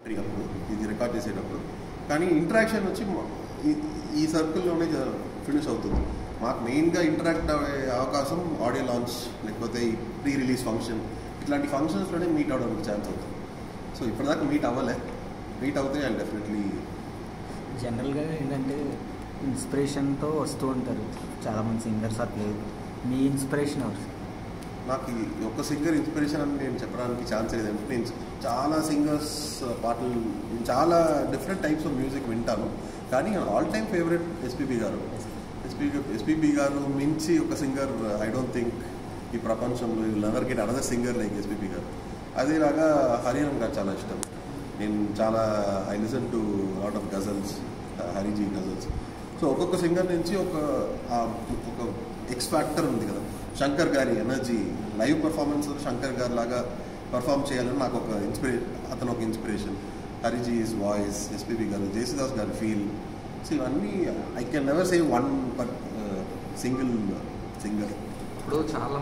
అప్పుడు ఇది రికార్డ్ చేసేటప్పుడు కానీ ఇంటరాక్షన్ వచ్చి ఈ సర్కిల్లోనే ఫినిష్ అవుతుంది. మాకు మెయిన్గా ఇంటరాక్ట్ అయ్యే అవకాశం ఆడియో లాంచ్ లేకపోతే ఈ ప్రీ రిలీజ్ ఫంక్షన్ ఇట్లాంటి ఫంక్షన్స్లోనే మీట్ అవ్వడానికి ఛాన్స్ అవుతుంది. సో ఇప్పటిదాకా మీట్ అవ్వలే, మీట్ అవుతే అండ్ డెఫినెట్లీ. జనరల్గా ఏంటంటే ఇన్స్పిరేషన్తో వస్తూ ఉంటారు చాలామంది సింగర్స్, అట్లేదు మీ ఇన్స్పిరేషన్ ఎవరు? నాకు ఒక్క సింగర్ ఇన్స్పిరేషన్ అని నేను చెప్పడానికి ఛాన్స్ లేదంటే నేను చాలా సింగర్స్ పాటలు చాలా డిఫరెంట్ టైప్స్ ఆఫ్ మ్యూజిక్ వింటాను. కానీ ఆల్ టైమ్ ఫేవరెట్ ఎస్పీబీ గారు. ఎస్పీబీ గారు మించి ఒక సింగర్ ఐ డోంట్ థింక్ ఈ ప్రపంచంలో never get another singer like SPB గారు. అదేలాగా హరిహరన్ గారు చాలా ఇష్టం. నేను చాలా I listen to lot of ghazals, Hariji ghazals. So ఒక్కొక్క సింగర్ నుంచి ఒక ఎక్స్ ఫ్యాక్టర్ ఉంది కదా. శంకర్ గారి ఎనర్జీ, లైవ్ పర్ఫార్మెన్స్ శంకర్ గారి లాగా పర్ఫామ్ చేయాలని నాకు ఒక అతను ఒక ఇన్స్పిరేషన్. హరిజీస్ వాయిస్, ఎస్పీబీ గారు, జేసుదాస్ గారి ఫీల్. సో ఇవన్నీ I can never say one but single singer. ఇప్పుడు చాలా